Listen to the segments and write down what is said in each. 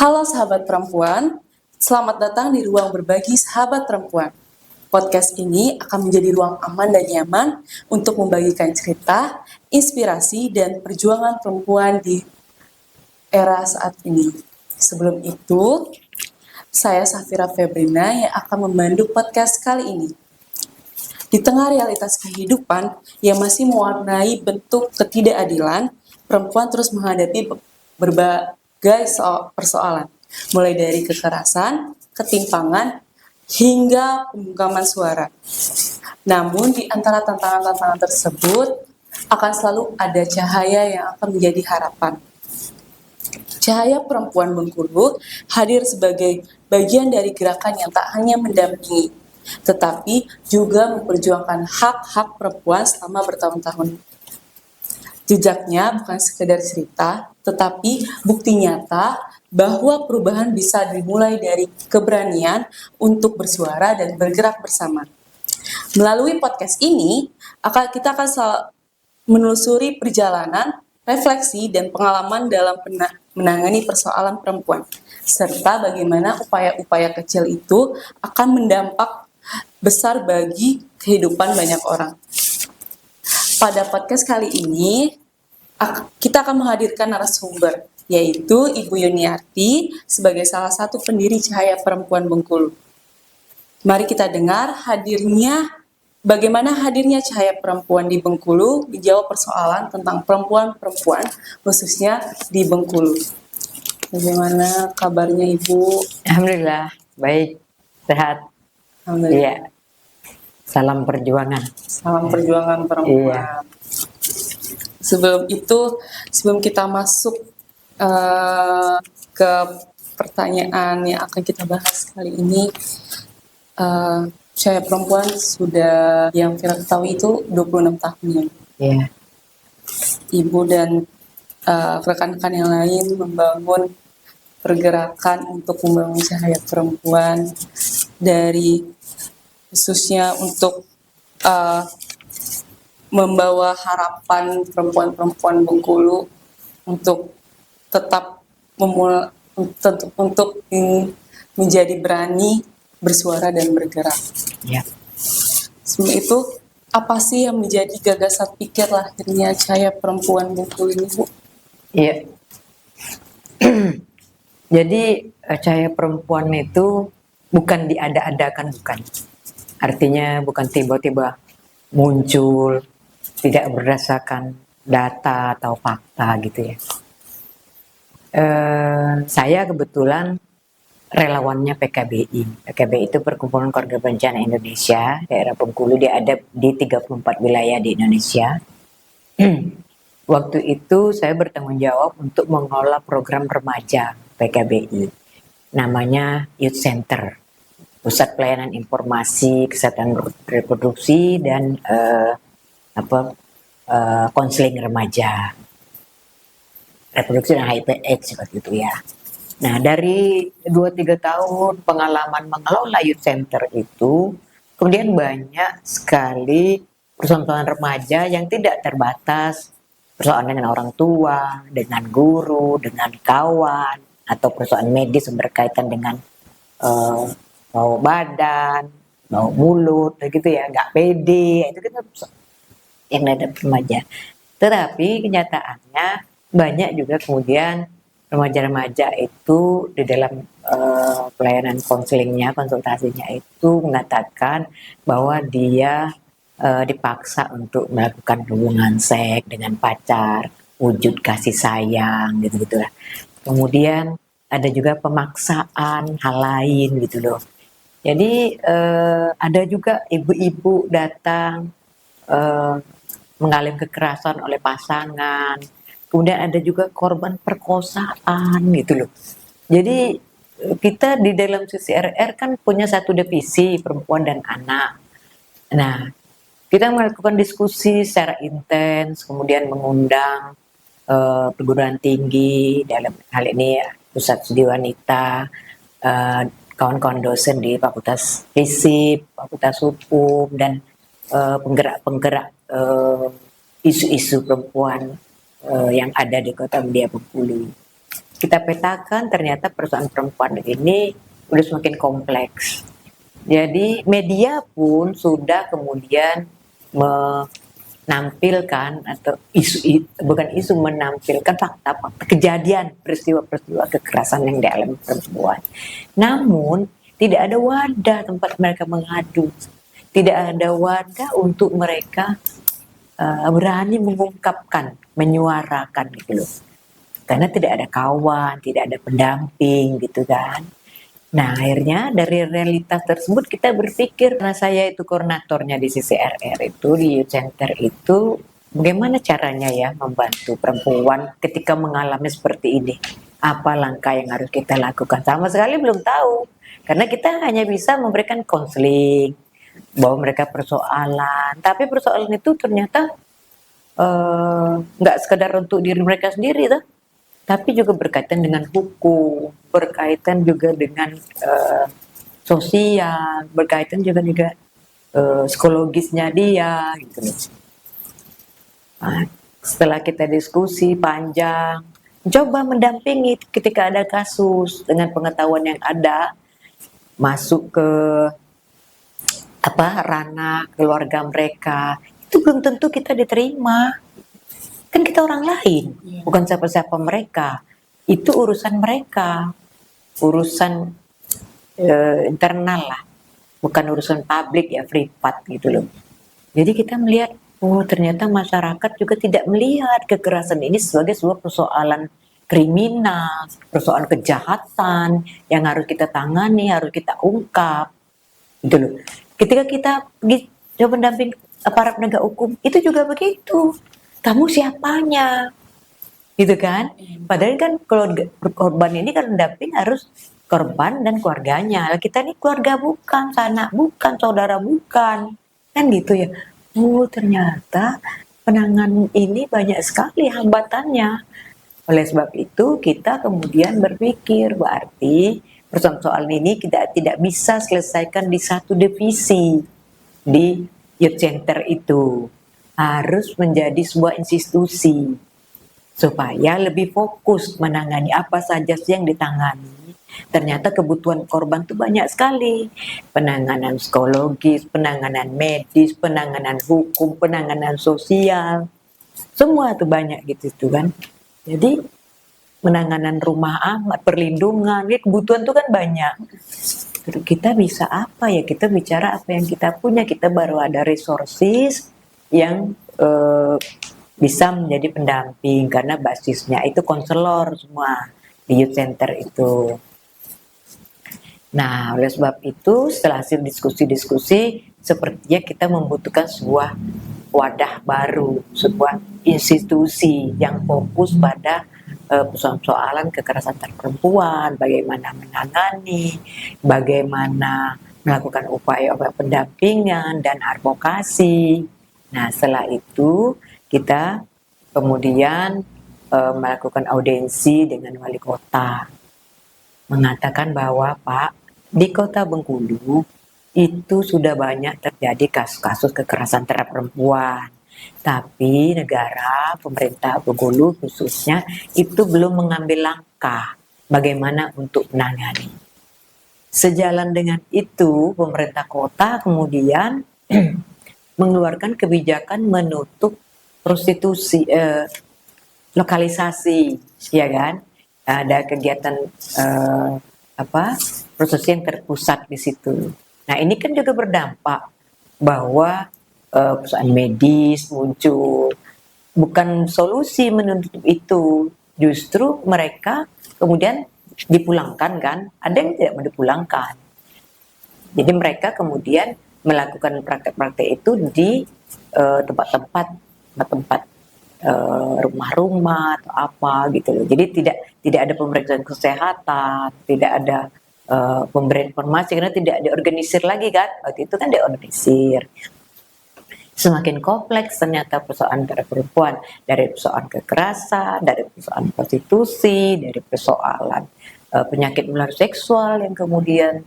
Halo sahabat perempuan, selamat datang di Ruang Berbagi Sahabat Perempuan. Podcast ini akan menjadi ruang aman dan nyaman untuk membagikan cerita, inspirasi, dan perjuangan perempuan di era saat ini. Sebelum itu, saya Safira Febrina yang akan memandu podcast kali ini. Di tengah realitas kehidupan yang masih mewarnai bentuk ketidakadilan, perempuan terus menghadapi berbagai persoalan, mulai dari kekerasan, ketimpangan, hingga pembungkaman suara. Namun di antara tantangan-tantangan tersebut, akan selalu ada cahaya yang akan menjadi harapan. Cahaya Perempuan Bengkulu hadir sebagai bagian dari gerakan yang tak hanya mendampingi, tetapi juga memperjuangkan hak-hak perempuan selama bertahun-tahun. Jejaknya bukan sekedar cerita, tetapi bukti nyata bahwa perubahan bisa dimulai dari keberanian untuk bersuara dan bergerak bersama. Melalui podcast ini, kita akan menelusuri perjalanan, refleksi, dan pengalaman dalam menangani persoalan perempuan, serta bagaimana upaya-upaya kecil itu akan mendampak besar bagi kehidupan banyak orang. Pada podcast kali ini, kita akan menghadirkan narasumber, yaitu Ibu Yuniarti sebagai salah satu pendiri Cahaya Perempuan Bengkulu. Mari kita dengar bagaimana hadirnya Cahaya Perempuan di Bengkulu menjawab persoalan tentang perempuan-perempuan, khususnya di Bengkulu. Bagaimana kabarnya Ibu? Alhamdulillah, baik, sehat. Alhamdulillah. Iya. Salam perjuangan. Salam perjuangan perempuan. Iya. Sebelum kita masuk ke pertanyaan yang akan kita bahas kali ini, Cahaya Perempuan sudah, yang Vira ketahui itu 26 tahun ya. Iya. Ibu dan rekan-rekan yang lain membangun pergerakan untuk membangun Cahaya Perempuan, dari khususnya untuk membawa harapan perempuan-perempuan Bengkulu untuk tetap untuk menjadi berani bersuara dan bergerak. Ya. Sebelum itu, apa sih yang menjadi gagasan pikir lahirnya Cahaya Perempuan Bengkulu ini, Bu? Iya. Jadi Cahaya Perempuan itu bukan diada-adakan, bukan. Artinya bukan tiba-tiba muncul, tidak berdasarkan data atau fakta gitu ya. Saya kebetulan relawannya PKBI. PKBI itu Perkumpulan Keluarga Berencana Indonesia, daerah Bengkulu. Dia ada di 34 wilayah di Indonesia. Waktu itu saya bertanggung jawab untuk mengelola program remaja PKBI. Namanya Youth Center, Pusat Pelayanan Informasi Kesehatan Reproduksi dan konseling remaja, reproduksi dan HIV/AIDS seperti itu ya. Nah, dari 2-3 tahun pengalaman mengelola Youth Center itu, kemudian banyak sekali persoalan remaja yang tidak terbatas, persoalan dengan orang tua, dengan guru, dengan kawan, atau persoalan medis yang berkaitan dengan bau badan, bau mulut, gitu ya, nggak pede, itu kan yang ada remaja. Tetapi kenyataannya banyak juga kemudian remaja-remaja itu di dalam pelayanan konselingnya, konsultasinya itu mengatakan bahwa dia dipaksa untuk melakukan hubungan seks dengan pacar, wujud kasih sayang gitu-gitu lah. Kemudian ada juga pemaksaan hal lain gitu loh. Jadi ada juga ibu-ibu datang mengalami kekerasan oleh pasangan. Kemudian ada juga korban perkosaan gitu loh. Jadi kita di dalam CCRR kan punya satu divisi perempuan dan anak. Nah, kita melakukan diskusi secara intens, kemudian mengundang perguruan tinggi, dalam hal ini Pusat Studi Wanita, kawan-kawan dosen di Fakultas FISIP, Fakultas Hukum, dan penggerak-penggerak isu-isu perempuan yang ada di Kota Mulia Bengkulu. kita petakan ternyata persoalan perempuan ini udah semakin kompleks. Jadi media pun sudah kemudian menampilkan atau bukan isu, menampilkan fakta-fakta kejadian peristiwa-peristiwa kekerasan yang dialami perempuan. Namun tidak ada wadah tempat mereka mengadu, tidak ada wadah untuk mereka berani mengungkapkan, menyuarakan gitu loh. Karena tidak ada kawan, tidak ada pendamping gitu kan. Nah, akhirnya dari realitas tersebut kita berpikir, karena saya itu koordinatornya di CCRR itu, di Youth Center itu, bagaimana caranya ya membantu perempuan ketika mengalami seperti ini? Apa langkah yang harus kita lakukan? Sama sekali belum tahu, karena kita hanya bisa memberikan konseling, bahwa mereka persoalan, tapi persoalan itu ternyata nggak sekedar untuk diri mereka sendiri, tuh, tapi juga berkaitan dengan hukum, berkaitan juga dengan sosial, berkaitan juga psikologisnya dia gitu loh. Nah, setelah kita diskusi panjang, coba mendampingi ketika ada kasus dengan pengetahuan yang ada, masuk ke ranah keluarga mereka, itu belum tentu kita diterima. Kan kita orang lain, bukan siapa-siapa mereka. Itu urusan mereka, urusan internal lah, bukan urusan publik ya, privat gitu loh. Jadi kita melihat, oh ternyata masyarakat juga tidak melihat kekerasan ini sebagai sebuah persoalan kriminal, persoalan kejahatan yang harus kita tangani, harus kita ungkap, gitu loh. Ketika kita pergi coba mendamping aparat penegak hukum, itu juga begitu. Kamu siapanya? Gitu kan? Padahal kan kalau korban ini kan mendamping harus korban dan keluarganya. Kita ini keluarga bukan, sanak bukan, saudara bukan. Kan gitu ya. Oh ternyata penanganan ini banyak sekali hambatannya. Oleh sebab itu kita kemudian berpikir berarti persoalan ini kita tidak bisa selesaikan di satu divisi di Youth Center itu. Harus menjadi sebuah institusi supaya lebih fokus menangani apa saja sih yang ditangani. Ternyata kebutuhan korban itu banyak sekali, penanganan psikologis, penanganan medis, penanganan hukum, penanganan sosial, semua itu banyak gitu kan. Jadi penanganan rumah aman, perlindungan, ya kebutuhan itu kan banyak. Kita bisa apa ya, kita bicara apa yang kita punya, kita baru ada resources yang bisa menjadi pendamping karena basisnya itu konselor semua di Youth Center itu. Nah, oleh sebab itu setelah hasil diskusi-diskusi sepertinya kita membutuhkan sebuah wadah baru, sebuah institusi yang fokus pada persoalan kekerasan terhadap perempuan, bagaimana menangani, bagaimana melakukan upaya-upaya pendampingan dan advokasi. Nah, setelah itu kita kemudian melakukan audiensi dengan wali kota, mengatakan bahwa Pak, di kota Bengkulu itu sudah banyak terjadi kasus-kasus kekerasan terhadap perempuan. Tapi negara, pemerintah Bengkulu khususnya itu belum mengambil langkah bagaimana untuk menangani. Sejalan dengan itu, pemerintah kota kemudian mengeluarkan kebijakan menutup prostitusi, lokalisasi, ya kan? Ada kegiatan prostitusi yang terpusat di situ. Nah ini kan juga berdampak bahwa perusahaan medis muncul, bukan solusi menutup itu, justru mereka kemudian dipulangkan kan, ada yang tidak mau dipulangkan. Jadi mereka kemudian melakukan praktek-praktek itu di tempat-tempat rumah-rumah atau apa gitu loh. Jadi tidak ada pemeriksaan kesehatan, tidak ada pemberian informasi karena tidak diorganisir lagi kan. Waktu itu kan diorganisir. Semakin kompleks ternyata persoalan dari perempuan, dari persoalan kekerasan, dari persoalan prostitusi, dari persoalan penyakit menular seksual yang kemudian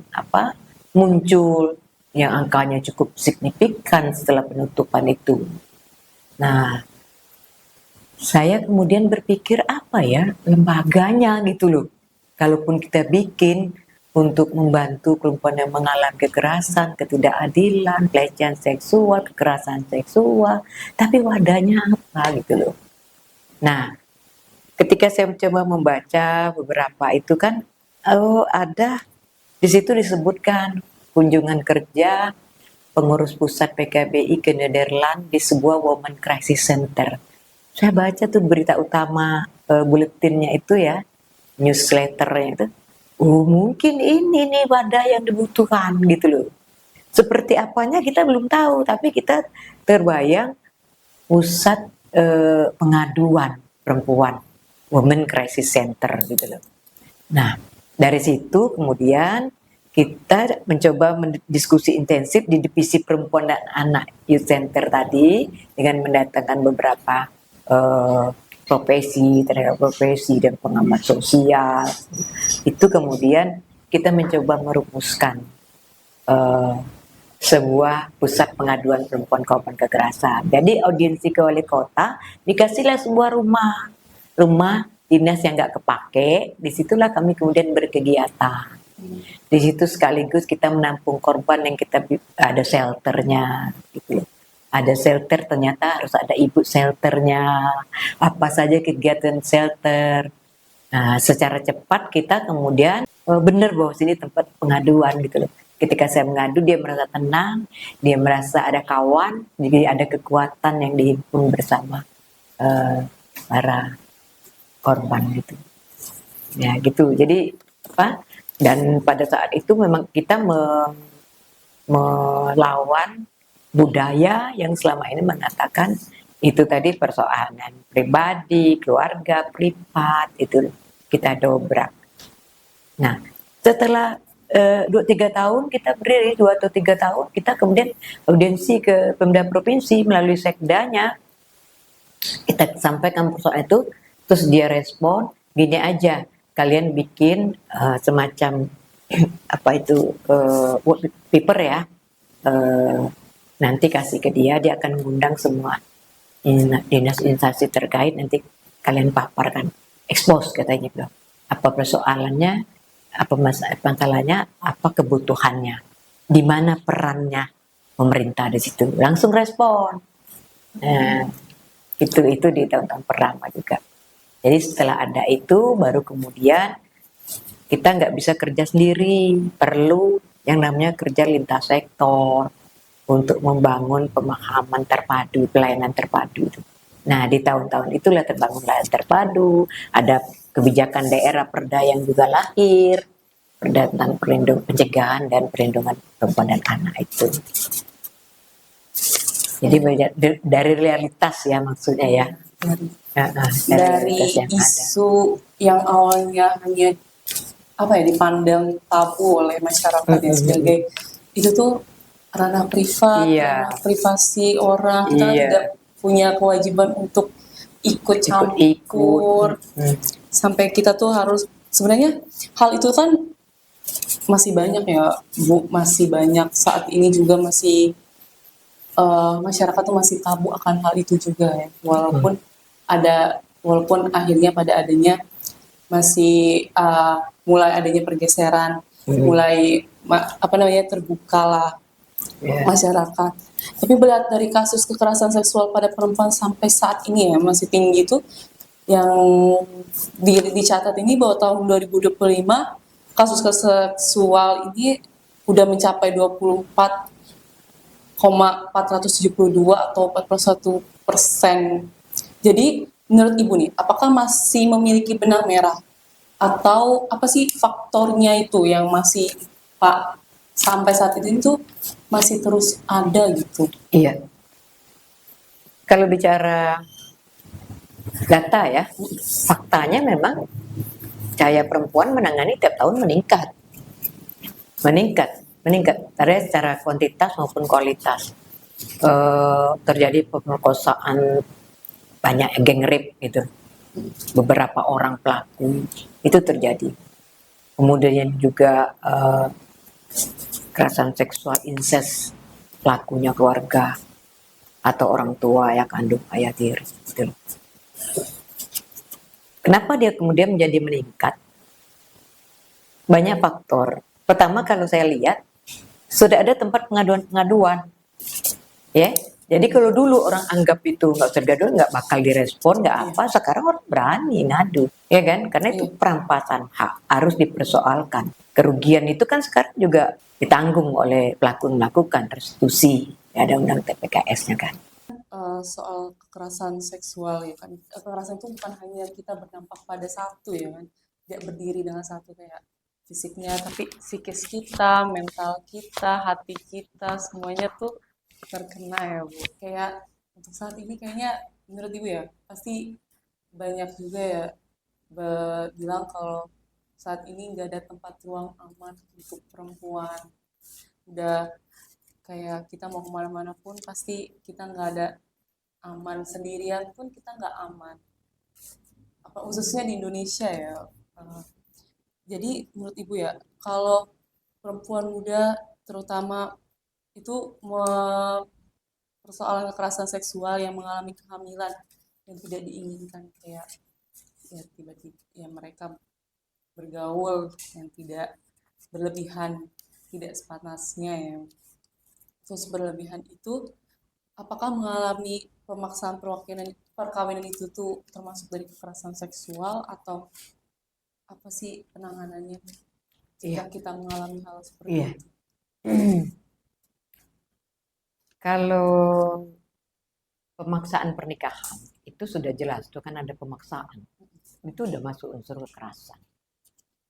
muncul, yang angkanya cukup signifikan setelah penutupan itu. Nah, saya kemudian berpikir apa ya lembaganya gitu loh. Kalaupun kita bikin untuk membantu perempuan yang mengalami kekerasan, ketidakadilan, pelecehan seksual, kekerasan seksual, tapi wadahnya apa gitu loh. Nah, ketika saya mencoba membaca beberapa itu kan, ada di situ disebutkan kunjungan kerja pengurus pusat PKBI ke Nederland di sebuah Women Crisis Center. Saya baca tuh berita utama buletinnya itu ya, newsletternya itu. Oh mungkin ini nih wadah yang dibutuhkan gitu loh. Seperti apanya kita belum tahu, tapi kita terbayang pusat pengaduan perempuan, Women Crisis Center gitu loh. Nah, dari situ kemudian kita mencoba diskusi intensif di divisi perempuan dan anak youth center tadi dengan mendatangkan beberapa profesi, tenaga profesi dan pengamat sosial. Itu kemudian kita mencoba merumuskan eh, sebuah pusat pengaduan perempuan korban kekerasan. Jadi audiensi ke wali kota dikasihlah sebuah rumah dinas yang nggak kepake. Disitulah kami kemudian berkegiatan. Di situ sekaligus kita menampung korban yang kita ada shelternya, gitu loh. Ada shelter, ternyata harus ada ibu shelternya. Apa saja kegiatan shelter. Nah, secara cepat kita kemudian benar bahwa sini tempat pengaduan gitu loh. Ketika saya mengadu dia merasa tenang, dia merasa ada kawan, jadi ada kekuatan yang dihimpun bersama para korban gitu. Ya gitu. Jadi apa? Dan pada saat itu memang kita melawan budaya yang selama ini mengatakan itu tadi persoalan pribadi, keluarga, privat itu kita dobrak. Nah, setelah 2-3 tahun kita berdiri, 2 atau 3 tahun kita kemudian audiensi ke Pemda Provinsi melalui sekdanya, kita sampaikan persoalan itu, terus dia respon gini aja, kalian bikin semacam apa itu white paper ya, nanti kasih ke dia akan mengundang semua dinas instansi terkait, nanti kalian paparkan, expose katanya bilang, apa persoalannya, apa masalahnya, apa kebutuhannya, di mana perannya pemerintah di situ, langsung respon. Nah, itu di tahun-tahun pertama juga. Jadi setelah ada itu baru kemudian kita nggak bisa kerja sendiri, perlu yang namanya kerja lintas sektor untuk membangun pemahaman terpadu, pelayanan terpadu. Nah di tahun-tahun itulah terbangun pelayanan terpadu, ada kebijakan daerah perda yang juga lahir, perda tentang pencegahan dan perlindungan perempuan dan anak itu. Jadi dari realitas ya maksudnya ya. Dari isu yang awalnya hanya dipandang tabu oleh masyarakat ya sebagai itu tuh ranah privat, ranah privasi orang, kita tidak punya kewajiban untuk ikut campur, sampai kita tuh harus, sebenarnya hal itu kan masih banyak ya Bu, masih banyak saat ini juga masih masyarakat tuh masih tabu akan hal itu juga ya, walaupun akhirnya pada adanya masih mulai adanya pergeseran, mulai terbukalah masyarakat. Tapi melihat dari kasus kekerasan seksual pada perempuan sampai saat ini ya masih tinggi itu, yang dicatat ini bahwa tahun 2025 kasus seksual ini udah mencapai 24,472 atau 41%. Jadi menurut Ibu nih, apakah masih memiliki benang merah? Atau apa sih faktornya itu yang masih sampai saat ini tuh masih terus ada gitu? Iya. Kalau bicara data ya, faktanya memang cahaya perempuan menangani tiap tahun meningkat. Karena secara kuantitas maupun kualitas. Terjadi pemerkosaan, banyak geng rape gitu, beberapa orang pelaku itu terjadi. Kemudian juga kekerasan seksual incest, pelakunya keluarga atau orang tua yang kandung ayah tiri gitu. Kenapa dia kemudian menjadi meningkat? Banyak faktor. Pertama, kalau saya lihat sudah ada tempat pengaduan-pengaduan, ya. Jadi kalau dulu orang anggap itu nggak usah digaduh, nggak bakal direspon, nggak Iya, apa, sekarang orang berani ngadu, ya kan? Karena itu iya, perampasan hak harus dipersoalkan. Kerugian itu kan sekarang juga ditanggung oleh pelaku yang melakukan restitusi. Ya, ada undang TPKS-nya kan. soal kekerasan seksual ya kan. Kekerasan itu bukan hanya kita berdampak pada satu ya kan. Tidak berdiri dengan satu kayak fisiknya, tapi psikis kita, mental kita, hati kita, semuanya tuh terkena ya Bu. Kayak untuk saat ini kayaknya menurut Ibu ya, pasti banyak juga ya bilang kalau saat ini nggak ada tempat ruang aman untuk perempuan. Udah kayak kita mau kemana-mana pun pasti kita nggak ada aman, sendirian pun kita nggak aman, apa khususnya di Indonesia ya. Eh, jadi menurut ibu ya, kalau perempuan muda terutama itu persoalan kekerasan seksual yang mengalami kehamilan yang tidak diinginkan, kayak ya tiba-tiba ya mereka bergaul yang tidak berlebihan, tidak sepantasnya ya, terus berlebihan itu apakah mengalami pemaksaan perkawinan itu tuh termasuk dari kekerasan seksual, atau apa sih penanganannya jika Iya, kita mengalami hal seperti iya. itu? Kalau pemaksaan pernikahan itu sudah jelas, itu kan ada pemaksaan. Itu udah masuk unsur kekerasan.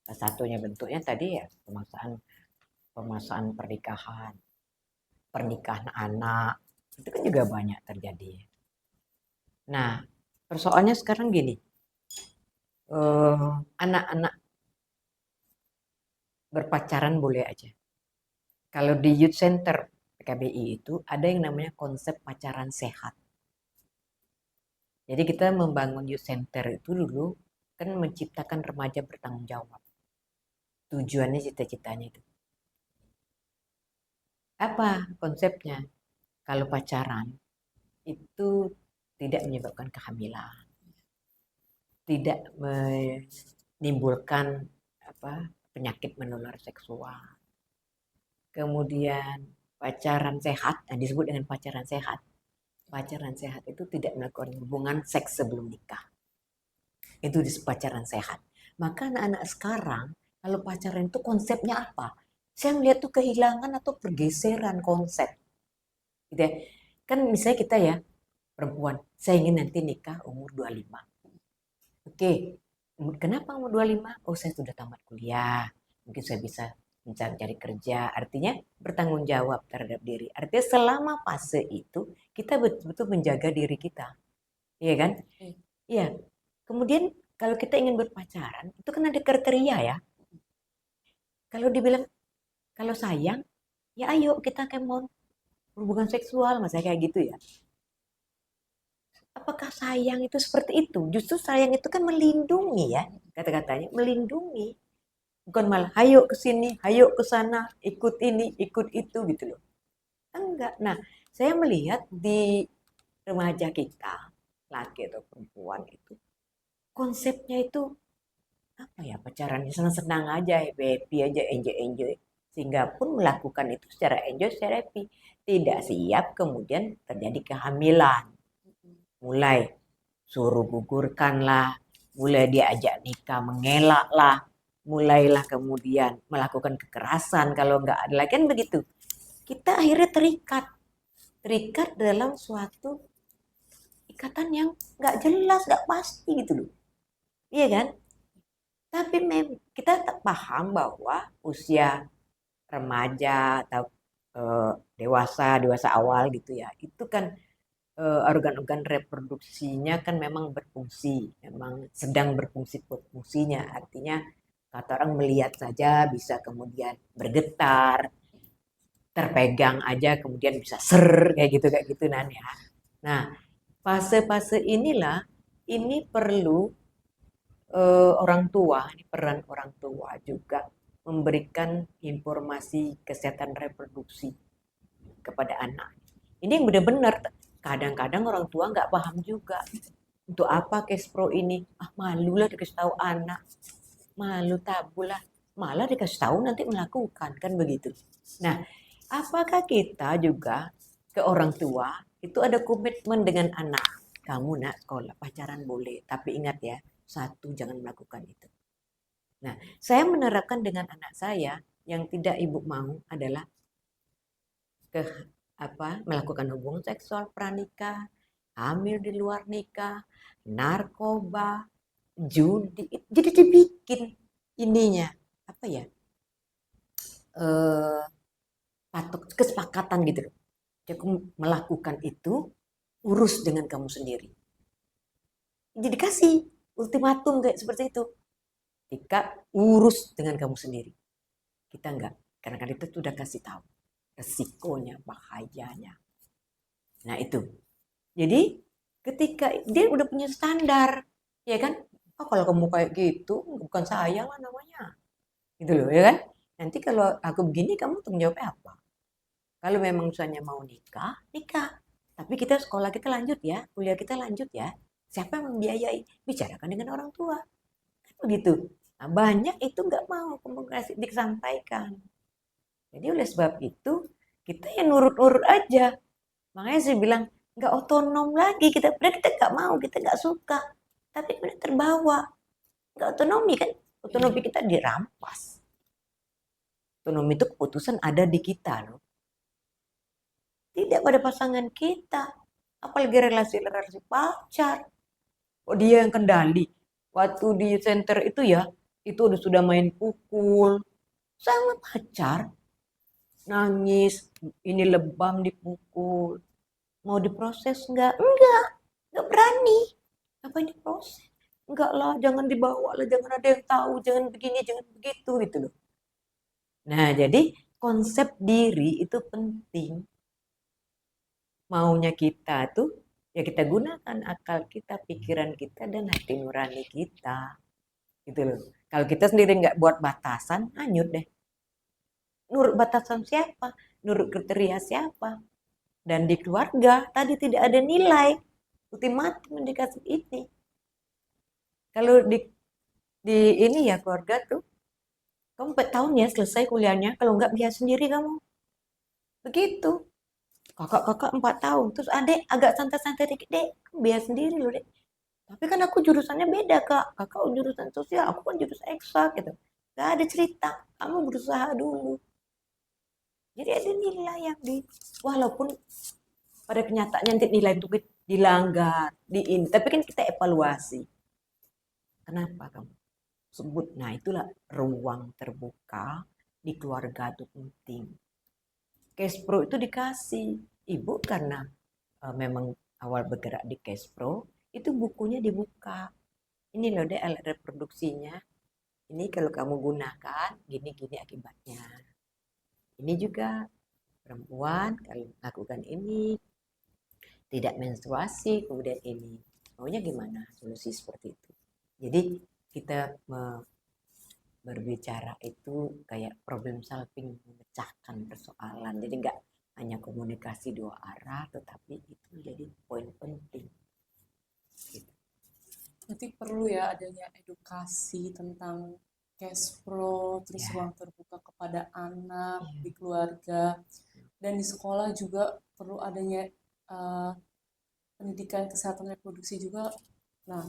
Salah satunya bentuknya tadi ya pemaksaan pernikahan, pernikahan anak, itu kan juga banyak terjadi. Nah, persoalannya sekarang gini, anak-anak berpacaran boleh aja. Kalau di Youth Center PKBI itu ada yang namanya konsep pacaran sehat. Jadi kita membangun Youth Center itu dulu kan menciptakan remaja bertanggung jawab. Tujuannya, cita-citanya itu. Apa konsepnya? Kalau pacaran itu tidak menyebabkan kehamilan, tidak menimbulkan penyakit menular seksual. Kemudian pacaran sehat, yang disebut dengan pacaran sehat. Pacaran sehat itu tidak melakukan hubungan seks sebelum nikah. Itu pacaran sehat. Maka anak-anak sekarang kalau pacaran itu konsepnya apa? Saya melihat tuh kehilangan atau pergeseran konsep. Gitu ya. Kan misalnya kita ya perempuan, saya ingin nanti nikah umur 25. Oke, kenapa umur 25? Oh, saya sudah tamat kuliah. Mungkin saya bisa mencari kerja. Artinya bertanggung jawab terhadap diri. Artinya selama fase itu kita betul-betul menjaga diri kita. Iya kan? Eh, Iya. Kemudian kalau kita ingin berpacaran, itu kan ada kriteria ya. Kalau dibilang kalau sayang, ya ayo kita kayak mau hubungan seksual, masa kayak gitu ya. Apakah sayang itu seperti itu? Justru sayang itu kan melindungi ya, kata-katanya melindungi. Bukan malah, hayo ke sini, hayo ke sana, ikut ini, ikut itu gitu loh. Enggak. Nah, saya melihat di remaja kita, laki atau perempuan itu, konsepnya itu apa ya, pacarannya senang-senang aja, happy aja, enjoy-enjoy. Sehingga pun melakukan itu secara enjoy, secara happy. Tidak siap kemudian terjadi kehamilan. Mulai suruh gugurkan lah, mulai diajak nikah mengelak lah, mulailah kemudian melakukan kekerasan kalau nggak ada lagi kan begitu. Kita akhirnya terikat dalam suatu ikatan yang nggak jelas, nggak pasti gitu loh. Iya kan? Tapi kita tak paham bahwa usia remaja atau dewasa awal gitu ya, itu kan organ-organ reproduksinya kan memang berfungsi, memang sedang berfungsi fungsinya. Artinya kata orang melihat saja bisa kemudian bergetar, terpegang aja kemudian bisa kayak gitu nan ya. Nah, fase-fase inilah ini perlu orang tua, ini peran orang tua juga memberikan informasi kesehatan reproduksi kepada anak. Ini yang benar-benar kadang-kadang orang tua nggak paham juga. Untuk apa cash pro ini? Ah, malu lah dikasih tahu anak, malu tabu lah, malah dikasih tahu nanti melakukan, kan begitu. Nah, apakah kita juga ke orang tua itu ada komitmen dengan anak? Kamu nak sekolah pacaran boleh, tapi ingat ya, satu jangan melakukan itu. Nah, saya menerapkan dengan anak saya yang tidak ibu mau adalah ke melakukan hubungan seksual pranikah, hamil di luar nikah, narkoba, judi. Jadi dibikin ininya apa ya? eh patok kesepakatan gitu loh. Jadi aku melakukan itu, urus dengan kamu sendiri. Jadi kasih ultimatum kayak seperti itu. Jika urus dengan kamu sendiri. Kita enggak. Karena kan itu sudah kasih tahu resikonya, bahayanya. Nah itu. Jadi ketika dia udah punya standar, ya kan? Oh, kalau kamu kayak gitu, bukan saya lah namanya. Gitu loh, ya kan? Nanti kalau aku begini, kamu tanggung jawabnya apa? Kalau memang misalnya mau nikah, nikah. Tapi kita sekolah kita lanjut ya, kuliah kita lanjut ya. Siapa yang membiayai? Bicarakan dengan orang tua. Kan begitu. Nah, banyak itu nggak mau komunikasi disampaikan. Jadi oleh sebab itu, kita yang nurut-nurut aja. Makanya saya bilang, nggak otonom lagi. Padahal kita nggak mau, kita nggak suka. Tapi kemudian terbawa. Nggak otonomi kan? Otonomi kita dirampas. Otonomi itu keputusan ada di kita loh. Tidak pada pasangan kita. Apalagi relasi-relasi pacar. Oh, dia yang kendali. Waktu di center itu ya, itu sudah main pukul. Sama pacar. Nangis, ini lebam dipukul. Mau diproses enggak? Enggak berani. Apa ini proses? Enggak lah, jangan dibawa lah, jangan ada yang tahu, jangan begini, jangan begitu gitu loh. Nah, jadi konsep diri itu penting. Maunya kita tuh ya kita gunakan akal kita, pikiran kita dan hati nurani kita. Gitu loh. Kalau kita sendiri nggak buat batasan, hanyut deh. Nurut batasan siapa? Nurut kriteria siapa? Dan di keluarga tadi tidak ada nilai ultimatum dikasih ini. Kalau di ini ya keluarga tuh, kamu 4 tahun ya selesai kuliahnya, kalau nggak biar sendiri kamu. Begitu. Kakak-kakak 4 tahun, terus adek agak santai-santai dikit, dek, biar sendiri loh dek. Tapi kan aku jurusannya beda kak, kakak jurusan sosial, aku kan jurusan eksak gitu. Gak ada cerita, kamu berusaha dulu. Jadi ada nilai yang walaupun pada kenyataannya nanti nilai itu dilanggar, tapi kan kita evaluasi. Kenapa kamu sebut? Nah itulah ruang terbuka di keluarga itu penting. Cash Pro itu dikasih ibu karena memang awal bergerak di Cash Pro, itu bukunya dibuka. Ini loh deh alat reproduksinya. Ini kalau kamu gunakan, gini-gini akibatnya. Ini juga perempuan kalau lakukan ini tidak menstruasi, kemudian ini maunya gimana? Solusi seperti itu. Jadi kita berbicara itu kayak problem solving, memecahkan persoalan. Jadi nggak hanya komunikasi dua arah, tetapi itu menjadi poin penting. Gitu. Berarti perlu ya adanya edukasi tentang cash flow, terus Ya. ruang terbuka kepada anak, Ya. di keluarga, dan di sekolah juga perlu adanya uh, pendidikan kesehatan reproduksi juga. Nah,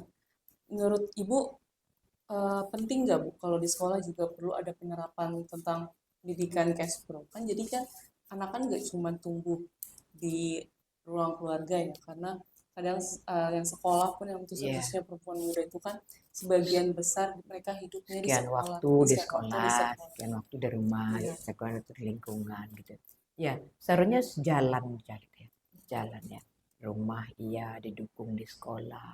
menurut Ibu penting nggak Bu kalau di sekolah juga perlu ada penerapan tentang pendidikan cash flow? Kan jadi kan anak kan nggak cuma tumbuh di ruang keluarga ya, karena kadang yang sekolah pun yang Ya. khususnya perempuan muda itu kan sebagian besar mereka hidupnya di Sekian sekolah, waktu di sekian waktu di sekolah, sekolah. sekian waktu di rumah, Iya. sekian waktu di lingkungan gitu. Ya, seharusnya sejalan ya. Jalan ya. Rumah iya didukung di sekolah.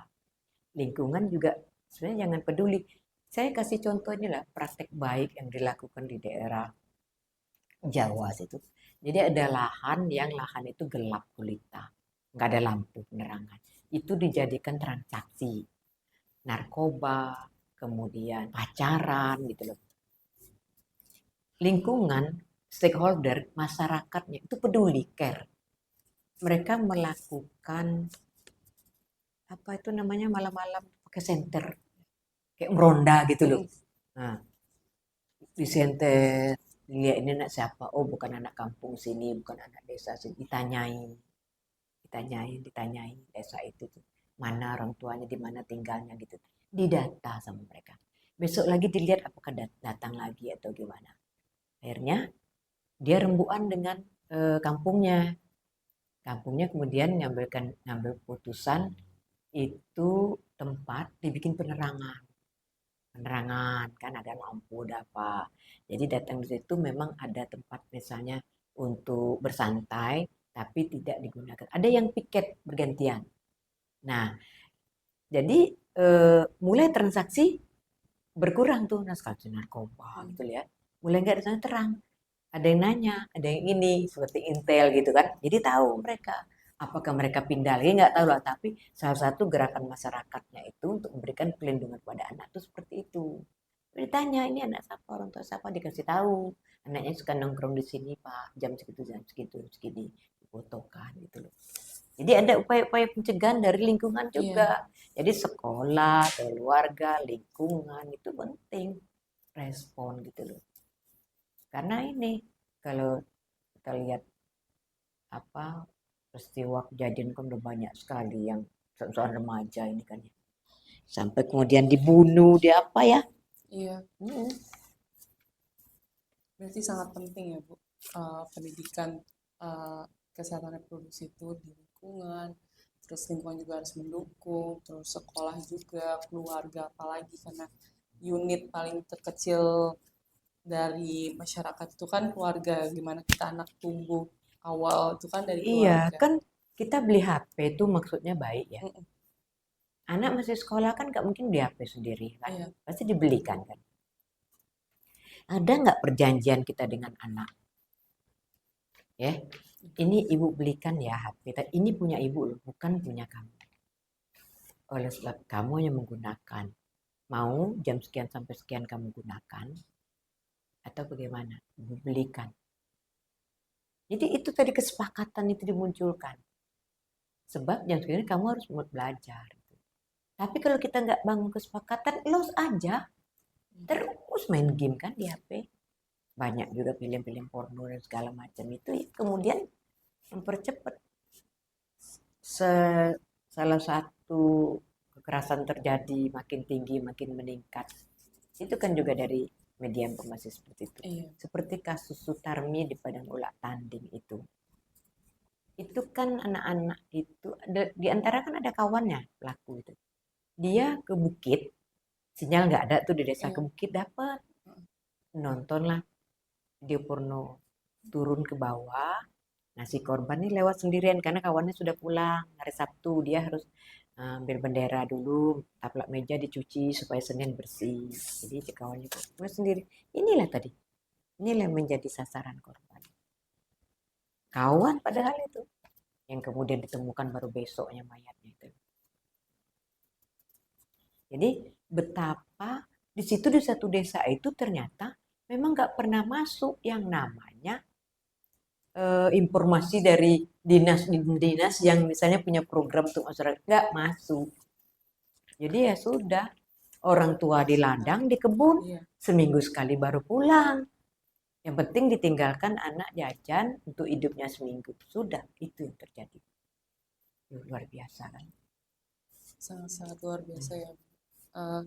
Lingkungan juga sebenarnya jangan peduli. Saya kasih contoh inilah praktek baik yang dilakukan di daerah Jawa situ. Jadi ada lahan itu gelap gulita, nggak ada lampu penerangan. Itu dijadikan transaksi narkoba, kemudian pacaran gitu loh. Lingkungan, stakeholder, masyarakatnya itu peduli, care. Mereka melakukan apa itu namanya malam-malam pakai senter kayak meronda gitu loh. Nah, di senter lihat ini anak siapa, oh bukan anak kampung sini, bukan anak desa sini, ditanyain desa itu tuh mana orang tuanya, di mana tinggalnya gitu, didata sama mereka. Besok lagi dilihat apakah datang lagi atau gimana. Akhirnya dia rembukan dengan kampungnya kemudian ngambil putusan itu tempat dibikin penerangan kan, ada lampu, ada apa. Jadi datang di situ memang ada tempat misalnya untuk bersantai tapi tidak digunakan. Ada yang piket bergantian. Nah, jadi mulai transaksi berkurang tuh transaksi narkoba gitu ya. Mulai nggak ada terang. Ada yang nanya, ada yang ini seperti intel gitu kan. Jadi tahu mereka. Apakah mereka pindah lagi nggak tahu lah. Tapi salah satu gerakan masyarakatnya itu untuk memberikan pelindungan pada anak itu seperti itu. Ditanya ini anak siapa, orang tua siapa, dikasih tahu. Anaknya suka nongkrong di sini Pak, jam segitu, segini, difotokan gitu loh. Jadi ada upaya-upaya pencegahan dari lingkungan juga. Jadi sekolah, keluarga, lingkungan itu penting respon gitu loh. Karena ini kalau kita lihat apa peristiwa kejadian kan udah banyak sekali yang soal remaja ini kan ya. Sampai kemudian dibunuh, dia apa ya? Iya. Berarti sangat penting ya Bu, pendidikan kesehatan reproduksi itu di lingkungan, terus lingkungan juga harus mendukung, terus sekolah juga, keluarga apalagi karena unit paling terkecil dari masyarakat itu kan keluarga, gimana kita anak tumbuh awal itu kan dari Iya, keluarga. kan kita beli HP itu maksudnya baik ya. Mm-mm. Anak masih sekolah kan nggak mungkin beli HP sendiri kan. Iya. Pasti dibelikan kan. Ada nggak perjanjian kita dengan anak? Ya, ini ibu belikan ya HP. Ini punya ibu loh, bukan punya kamu. Oleh sebab kamu yang menggunakan, mau jam sekian sampai sekian kamu gunakan, atau bagaimana? Ibu belikan. Jadi itu tadi kesepakatan itu dimunculkan. Sebab jam segini kamu harus belajar. Tapi kalau kita nggak bangun kesepakatan, los aja. Terus main game kan di HP. Banyak juga film-film porno dan segala macam itu kemudian mempercepat salah satu kekerasan terjadi makin tinggi, makin meningkat. Itu kan juga dari media informasi seperti itu. Iya. Seperti kasus Sutarmi di Padang Ulak Tanding itu. Itu kan anak-anak itu, di antara kan ada kawannya pelaku itu. Dia ke bukit, sinyal nggak ada tuh di desa, ke bukit dapat. Nontonlah video porno, turun ke bawah. Nah si korban ini lewat sendirian karena kawannya sudah pulang hari Sabtu, dia harus ambil bendera dulu, taplak meja dicuci supaya Senin bersih. Jadi si kawannya pulang sendiri. Inilah menjadi sasaran korban. Kawan padahal itu yang kemudian ditemukan baru besoknya mayatnya itu. Jadi betapa di situ di satu desa itu ternyata memang nggak pernah masuk yang namanya informasi dari dinas yang misalnya punya program untuk masyarakat, nggak masuk. Jadi ya sudah, orang tua di ladang, di kebun, Iya. seminggu sekali baru pulang. Yang penting ditinggalkan anak jajan untuk hidupnya seminggu. Sudah, itu yang terjadi. Luar biasa kan. Sangat-sangat luar biasa ya. Uh,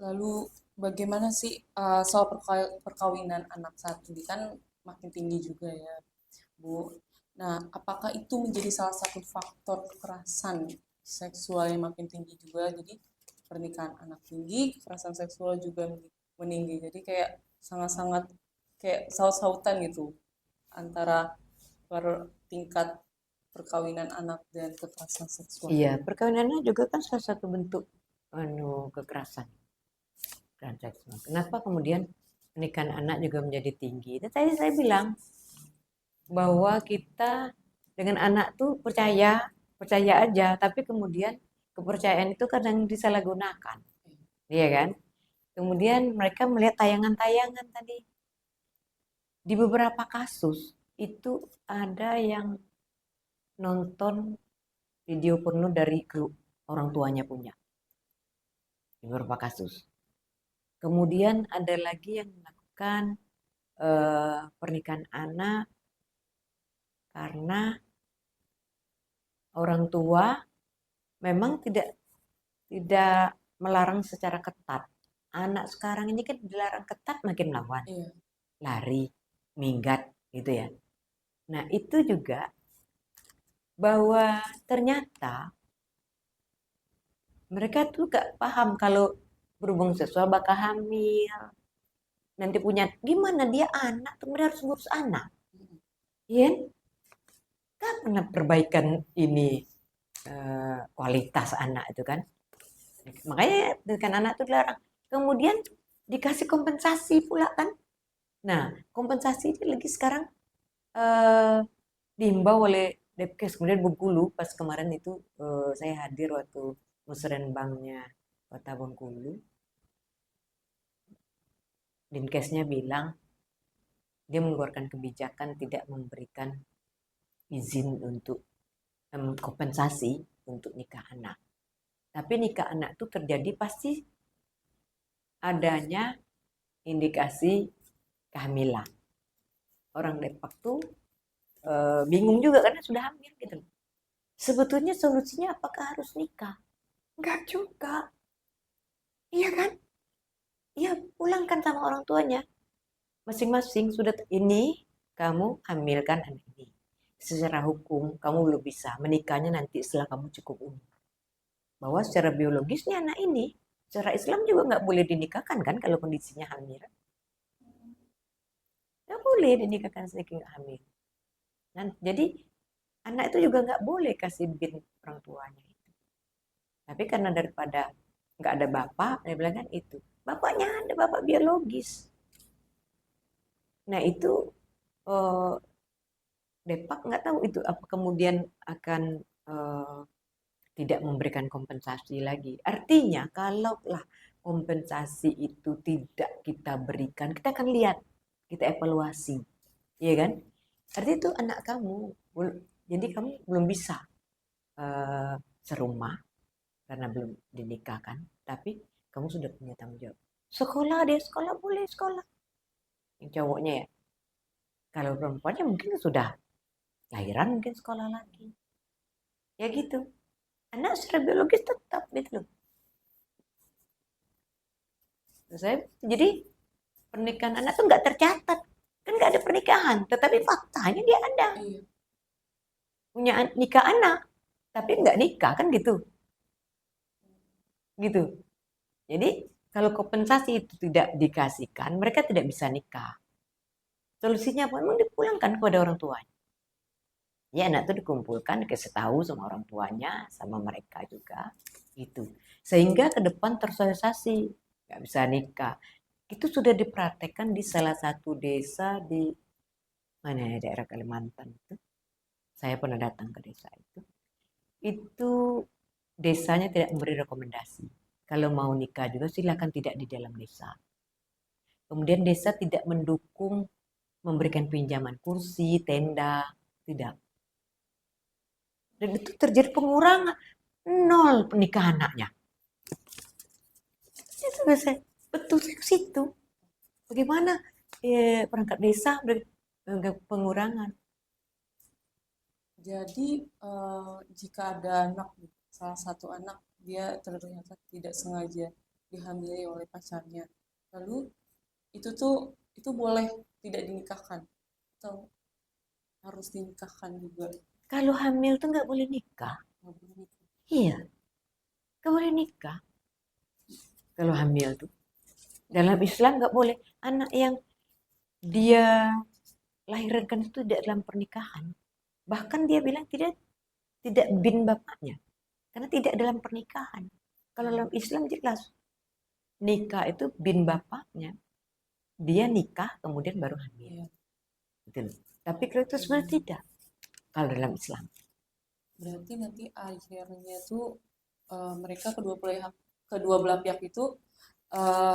Lalu bagaimana sih soal perkawinan anak saat ini kan makin tinggi juga ya, Bu. Nah, apakah itu menjadi salah satu faktor kekerasan seksual yang makin tinggi juga? Jadi pernikahan anak tinggi, kekerasan seksual juga meninggi. Jadi kayak sangat-sangat kayak saut-sautan gitu antara tingkat perkawinan anak dan kekerasan seksual. Iya, perkawinannya juga kan salah satu bentuk kekerasan. Kenapa kemudian pernikahan anak juga menjadi tinggi? Dan tadi saya bilang bahwa kita dengan anak tuh percaya aja, tapi kemudian kepercayaan itu kadang disalahgunakan, iya kan? Kemudian mereka melihat tayangan-tayangan tadi. Di beberapa kasus itu ada yang nonton video porno dari orang tuanya punya di beberapa kasus. Kemudian ada lagi yang melakukan pernikahan anak karena orang tua memang tidak melarang secara ketat. Anak sekarang ini kan dilarang ketat makin melawan, Iya. lari, minggat gitu ya. Nah itu juga bahwa ternyata mereka tuh gak paham kalau berhubung seksual bakal hamil. Nanti punya gimana dia anak tuh mereka harus ngurus anak. Iya kan pernah perbaikan ini kualitas anak itu kan. Makanya dengan anak itu dilarang. Kemudian dikasih kompensasi pula kan. Nah, kompensasi ini lagi sekarang eh, dihimbau oleh Depkes. Kemudian Bengkulu pas kemarin itu saya hadir waktu musrenbangnya Kota Bengkulu. Dinkesnya bilang dia mengeluarkan kebijakan tidak memberikan izin untuk kompensasi untuk nikah anak. Tapi nikah anak itu terjadi pasti adanya indikasi kehamilan. Orang Depok tuh bingung juga karena sudah hamil gitu. Sebetulnya solusinya apakah harus nikah? Enggak juga. Iya kan? Iya, pulangkan sama orang tuanya. Masing-masing sudah ini kamu hamilkan anak ini. Secara hukum kamu belum bisa menikahnya nanti setelah kamu cukup umur. Bahwa secara biologisnya anak ini, secara Islam juga nggak boleh dinikahkan kan kalau kondisinya hamil. Nggak boleh dinikahkan saking hamil. Dan jadi anak itu juga nggak boleh kasih bin orang tuanya itu. Tapi karena daripada nggak ada bapak, dia bilang kan itu. Bapaknya ada bapak biologis. Nah itu eh, Depak nggak tahu itu apa kemudian akan eh, tidak memberikan kompensasi lagi. Artinya kalaulah kompensasi itu tidak kita berikan, kita akan lihat, kita evaluasi, iya kan? Artinya itu anak kamu, jadi kamu belum bisa eh, serumah karena belum dinikahkan, tapi kamu sudah punya tanggung jawab. Sekolah dia sekolah boleh sekolah, yang cowoknya ya. Kalau perempuannya mungkin sudah lahiran mungkin sekolah lagi, ya gitu. Anak secara biologis tetap gitu loh. Saya jadi pernikahan anak tuh nggak tercatat, kan nggak ada pernikahan, tetapi faktanya dia ada Iya. punya nikah anak, tapi nggak nikah kan gitu, gitu. Jadi kalau kompensasi itu tidak dikasihkan, mereka tidak bisa nikah. Solusinya apa? Memang dipulangkan kepada orang tuanya. Ya anak itu dikumpulkan, dikasih tahu sama orang tuanya, sama mereka juga, gitu. Sehingga ke depan tersosialisasi, nggak bisa nikah. Itu sudah dipraktekkan di salah satu desa di mana ya daerah Kalimantan itu. Saya pernah datang ke desa itu. Itu desanya tidak memberi rekomendasi. Kalau mau nikah juga silakan tidak di dalam desa. Kemudian desa tidak mendukung memberikan pinjaman kursi, tenda, tidak. Dan itu terjadi pengurangan nol pernikahan anaknya. Itu saya betul ke situ. Bagaimana perangkat desa pengurangan? Jadi jika ada anak, salah satu anak dia ternyata tidak sengaja dihamili oleh pacarnya, lalu itu boleh tidak dinikahkan atau harus dinikahkan juga? Kalau hamil tuh nggak boleh nikah. Nggak boleh nikah. Iya, nggak boleh nikah. Kalau hamil tuh dalam Islam nggak boleh. Anak yang dia lahirkan itu tidak dalam pernikahan. Bahkan dia bilang tidak bin bapaknya karena tidak dalam pernikahan. Kalau dalam Islam jelas nikah itu bin bapaknya. Dia nikah kemudian baru hamil. Iya. Gitu loh. Tapi kalau itu sebenarnya tidak. Kalau dalam Islam. Berarti nanti akhirnya tuh mereka kedua belah pihak itu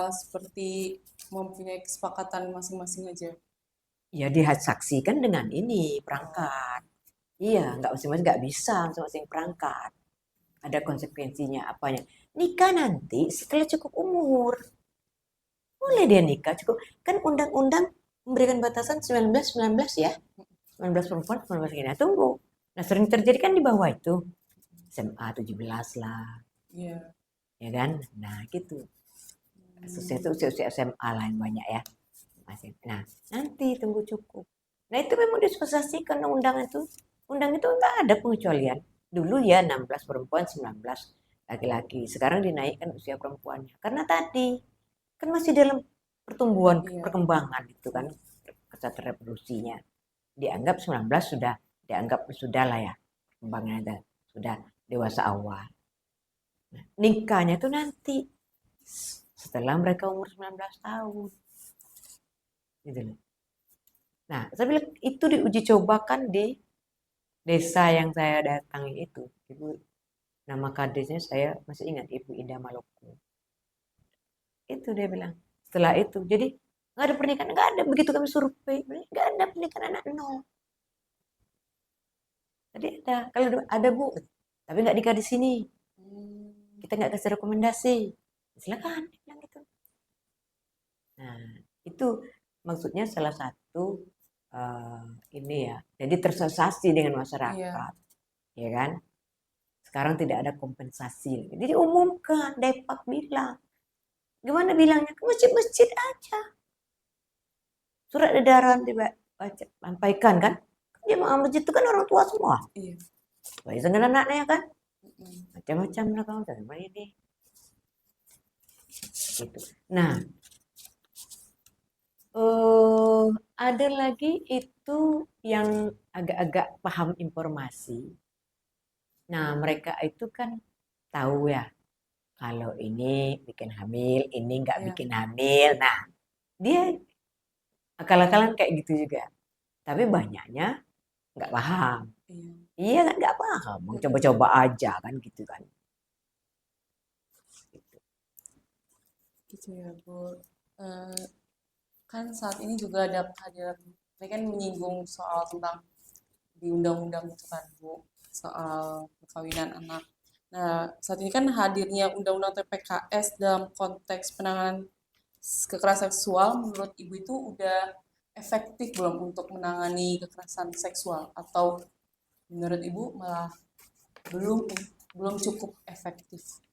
seperti mempunyai kesepakatan masing-masing aja. Ya disaksikan dengan ini perangkat. Iya, nggak masing-masing nggak bisa masing-masing perangkat. ada konsekuensinya apanya. Nikah nanti setelah cukup umur. Boleh dia nikah cukup. Kan undang-undang memberikan batasan 19 ya. 19 perempuan, 19 laki. Nah, tunggu. Nah, sering terjadi kan di bawah itu. SMA 17 lah, Iya. ya kan? Nah, gitu. Kasusnya itu usia-usia SMA lah yang banyak ya. Masih. Nah, nanti tunggu cukup. Nah, itu memang dispensasikan undang itu. Undang itu enggak ada pengecualian. Dulu ya 16 perempuan, 19 laki-laki. Sekarang dinaikkan usia perempuannya. Karena tadi kan masih dalam pertumbuhan, Iya. perkembangan itu kan, kesatuan reproduksinya. Dianggap 19 sudah, dianggap sudah lah ya, perkembangannya sudah dewasa awal. Nah, nikahnya itu nanti setelah mereka umur 19 tahun. Gitu loh. Nah, saya bilang itu diuji cobakan di desa yang saya datangi itu. Ibu, nama kadesnya saya masih ingat, Ibu Indah Maloku. Itu dia bilang. Setelah itu, jadi nggak ada pernikahan, nggak ada. Begitu kami survei, nggak ada pernikahan anak nol. Tadi ada, kalau ada Bu, tapi nggak nikah di sini. Kita nggak kasih rekomendasi. Silakan, dia bilang gitu. Nah, itu maksudnya salah satu ini ya. Jadi tersensasi dengan masyarakat, ya kan? Sekarang tidak ada kompensasi. Jadi umumkan, Depak bilang. Gimana bilangnya? Ke masjid-masjid aja. Surat edaran sampaikan kan? Jemaah masjid itu kan orang tua semua. Iya. Baik dengan anaknya kan? Macam-macam lah kamu dari mana ini. Gitu. Nah, ada lagi itu yang agak-agak paham informasi. Nah, mereka itu kan tahu ya, kalau ini bikin hamil, ini nggak bikin hamil. Nah, dia akal-akalan kayak gitu juga. Tapi banyaknya nggak paham. Iya kan nggak paham, mau coba-coba aja kan gitu kan. Gitu ya Bu. Kan saat ini juga ini kan menyinggung soal tentang di undang-undang itu kan Bu, soal perkawinan anak. Nah, saat ini kan hadirnya undang-undang TPKS dalam konteks penanganan kekerasan seksual, menurut Ibu itu udah efektif belum untuk menangani kekerasan seksual, atau menurut Ibu malah belum belum cukup efektif?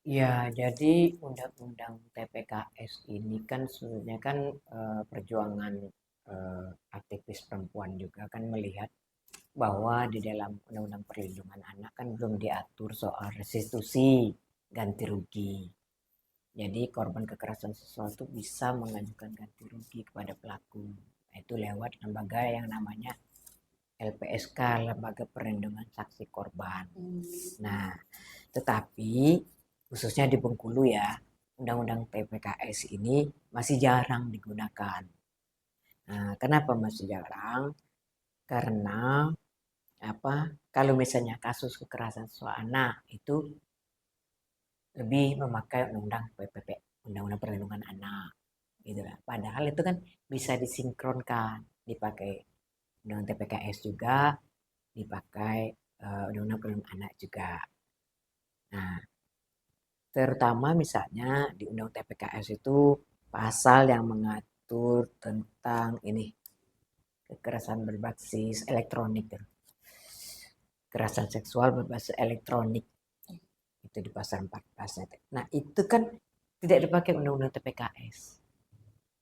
Ya, jadi undang-undang TPKS ini kan sebenarnya kan perjuangan aktivis perempuan juga kan melihat bahwa di dalam undang-undang perlindungan anak kan belum diatur soal restitusi ganti rugi. Jadi korban kekerasan seksual itu bisa mengajukan ganti rugi kepada pelaku. Itu lewat lembaga yang namanya LPSK, Lembaga Perlindungan Saksi Korban. Nah, tetapi khususnya di Bengkulu ya, undang-undang TPKS ini masih jarang digunakan. Nah, kenapa masih jarang? Karena apa? Kalau misalnya kasus kekerasan seksual anak itu lebih memakai undang-undang PPP, undang-undang perlindungan anak, gitu lah. Padahal itu kan bisa disinkronkan, dipakai undang TPKS juga, dipakai undang-undang perlindungan anak juga. Nah, terutama misalnya di undang TPKS itu pasal yang mengatur tentang ini kekerasan berbasis elektronik, kekerasan seksual berbasis elektronik itu di pasal 14. Nah, itu kan tidak dipakai undang-undang TPKS.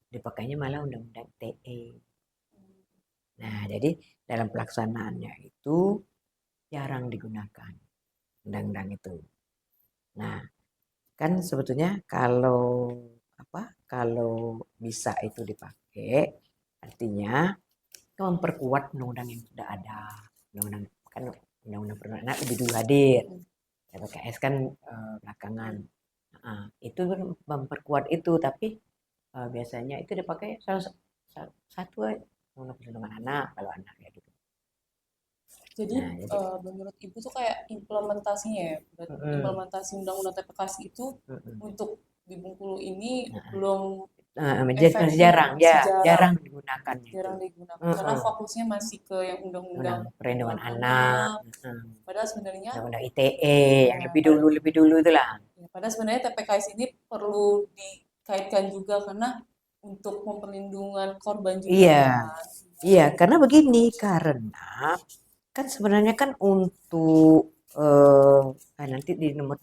Dipakainya malah undang-undang TE. Nah, jadi dalam pelaksanaannya itu jarang digunakan undang-undang itu. Nah, kan sebetulnya kalau bisa itu dipakai, artinya memperkuat undang-undang yang sudah ada. Undang-undang kan undang-undang perlindungan anak lebih dulu hadir. TPKS kan belakangan. Itu memperkuat itu, tapi biasanya itu dipakai salah satu undang perlindungan anak kalau anak kayak gitu. Jadi, menurut Ibu tuh kayak implementasinya ya, implementasi undang-undang TPKS itu untuk di Bengkulu ini belum masih efektif, jarang, masih ya jarang, jarang digunakannya itu. jarang digunakan karena Heeh. fokusnya masih ke yang undang-undang Undang perlindungan perlindungan anak, anak. Padahal sebenarnya undang-undang ITE yang ya, lebih dulu itulah. ya, padahal sebenarnya TPKS ini perlu dikaitkan juga karena untuk memperlindungan korban juga Iya, kan. iya, karena begini, karena kan sebenarnya kan untuk nanti di nomor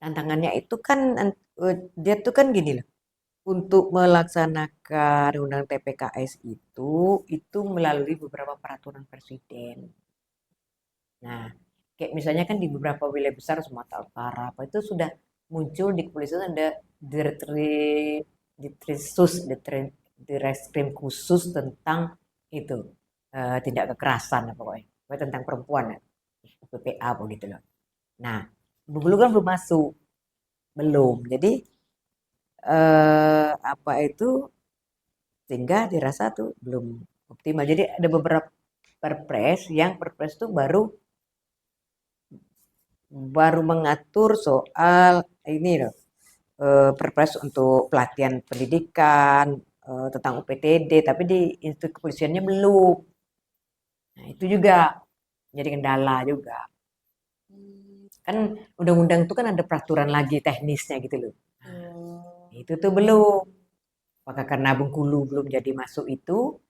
tantangannya itu kan dia tuh kan gini loh. Untuk melaksanakan undang TPKS itu melalui beberapa peraturan presiden. Nah, kayak misalnya kan di beberapa wilayah besar Sumatera Utara apa itu sudah muncul di kepolisian ada Ditreskrim khusus tentang itu tindak kekerasan pokoknya. Pokoknya tentang perempuan ya, PPA begitu loh. Nah, dulu kan belum masuk, belum. Jadi apa itu sehingga dirasa tuh belum optimal. Jadi ada beberapa perpres tuh baru baru mengatur soal ini loh, perpres untuk pelatihan pendidikan tentang UPTD, tapi di institusi kepolisiannya belum. Nah, itu juga jadi kendala juga. Hmm, Kan undang-undang itu kan ada peraturan lagi teknisnya gitu loh. Nah, oh, itu tuh belum. Apakah karena Bengkulu belum jadi masuk itu,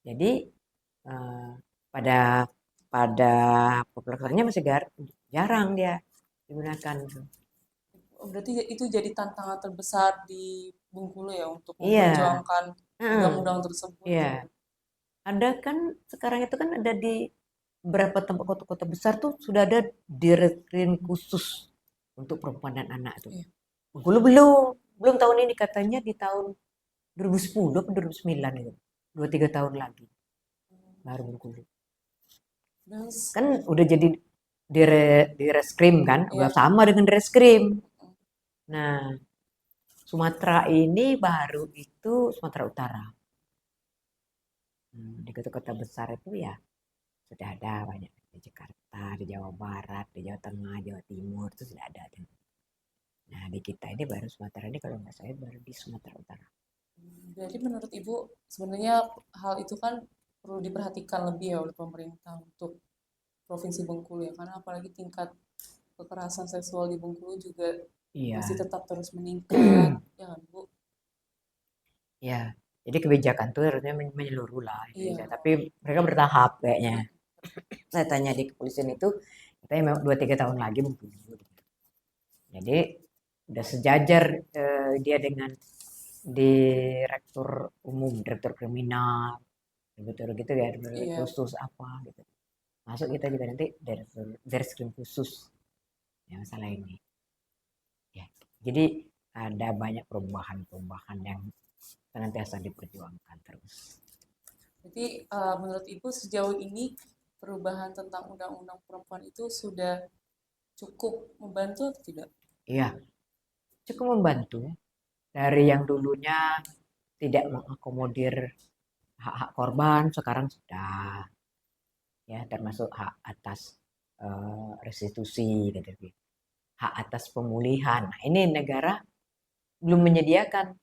jadi eh, pada pada populasinya masih jarang dia digunakan. berarti itu jadi tantangan terbesar di Bengkulu ya untuk Iya, memperjuangkan heeh, undang-undang tersebut iya. ya. Ada kan sekarang itu kan ada di beberapa tempat kota-kota besar tuh sudah ada direktorat khusus untuk perempuan dan anak tuh. Iya. Bengkulu belum tahun ini katanya di tahun 2010 atau 2009 itu. 2-3 tahun lagi baru Bengkulu. Terus, Kan udah jadi direskrim kan, udah ya, sama dengan direskrim. Nah, Sumatera ini baru itu Sumatera Utara. Di kota-kota besar itu ya sudah ada banyak di Jakarta, di Jawa Barat, di Jawa Tengah, Jawa Timur itu sudah ada. Nah, di kita ini baru Sumatera ini kalau nggak salah baru di Sumatera Utara. berarti menurut Ibu sebenarnya hal itu kan perlu diperhatikan lebih ya oleh pemerintah untuk Provinsi Bengkulu ya, karena apalagi tingkat kekerasan seksual di Bengkulu juga masih Iya, tetap terus meningkat, ya kan Bu? ya. Jadi kebijakan tuh harusnya menyeluruh lah Iya, Indonesia. Tapi mereka bertahap kayaknya. mm, Saya tanya di kepolisian itu, katanya memang 2-3 tahun lagi mungkin. Jadi udah sejajar dia dengan direktur umum, direktur kriminal, direktur gitu ya, direktur iya. khusus apa gitu. Masuk kita juga nanti direktur khusus ya masalah ini. Ya. Jadi ada banyak perubahan-perubahan yang senantiasa diperjuangkan terus. Jadi menurut Ibu sejauh ini perubahan tentang Undang-Undang Perempuan itu sudah cukup membantu atau tidak? Iya, cukup membantu dari yang dulunya tidak mengakomodir hak-hak korban sekarang sudah ya termasuk hak atas restitusi gitu, hak atas pemulihan. Nah, ini negara belum menyediakan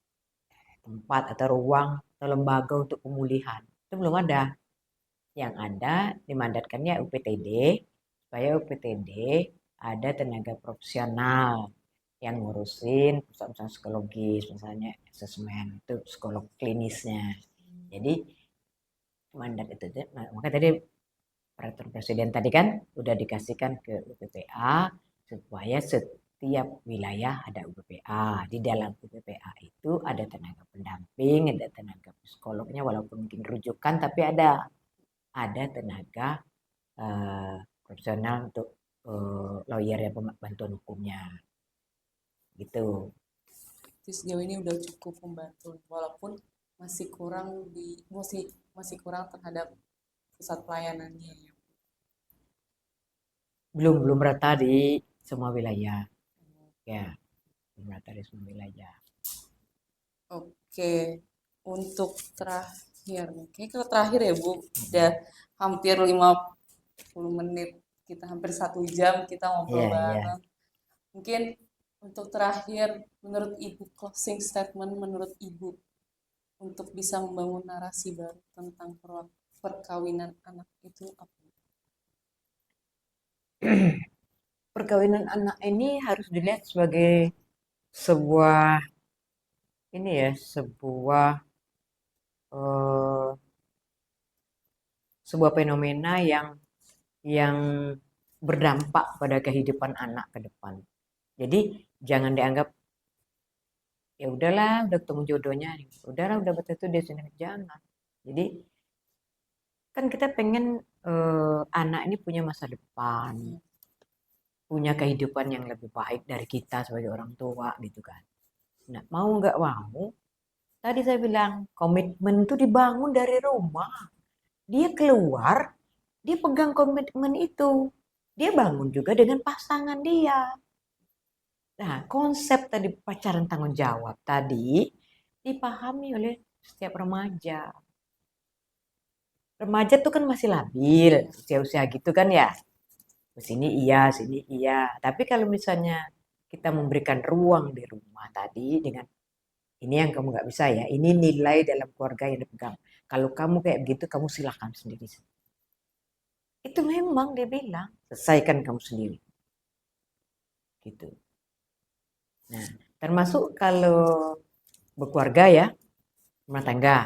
tempat atau ruang atau lembaga untuk pemulihan. Itu belum ada. Yang ada dimandatkannya UPTD supaya UPTD ada tenaga profesional yang ngurusin perusahaan psikologis, misalnya asesmen itu psikolog klinisnya. Jadi mandat itu, maka tadi peraturan presiden tadi kan udah dikasihkan ke UPPA supaya setiap wilayah ada UPPA. Di dalam UPPA itu ada tenaga pendamping, ada tenaga psikolognya walaupun mungkin rujukan tapi ada tenaga profesional untuk lawyer ya bantuan hukumnya gitu. Jadi sejauh ini udah cukup membantu, walaupun masih kurang masih kurang terhadap pusat pelayanannya ya. Belum rata di semua wilayah ya, belum rata di semua wilayah. Oke, untuk terakhir, kayak kalau terakhir ya Bu, udah hampir 50 menit, kita hampir 1 jam kita ngobrol Iya, iya. bareng. Mungkin Untuk terakhir, menurut Ibu, closing statement menurut Ibu untuk bisa membangun narasi baru tentang perkawinan anak itu apa? Perkawinan anak ini harus dilihat sebagai sebuah ini ya, eh, sebuah fenomena yang berdampak pada kehidupan anak ke depan. Jadi jangan dianggap ya udahlah udah ketemu jodohnya, udahlah udah betul itu dia sini, jangan. Jadi kan kita pengen anak ini punya masa depan, punya kehidupan yang lebih baik dari kita sebagai orang tua gitu kan. Nah, mau nggak mau, tadi saya bilang komitmen itu dibangun dari rumah. Dia keluar, dia pegang komitmen itu. Dia bangun juga dengan pasangan dia. Nah, konsep tadi pacaran tanggung jawab tadi dipahami oleh setiap remaja. Remaja tuh kan masih labil, usia-usia gitu kan ya. Sini iya, sini iya. Tapi kalau misalnya kita memberikan ruang di rumah tadi dengan ini yang kamu nggak bisa ya, ini nilai dalam keluarga yang dipegang. Kalau kamu kayak begitu, kamu silakan sendiri. Itu memang dia bilang, selesaikan kamu sendiri. Gitu. Nah, termasuk kalau berkeluarga ya, rumah tangga.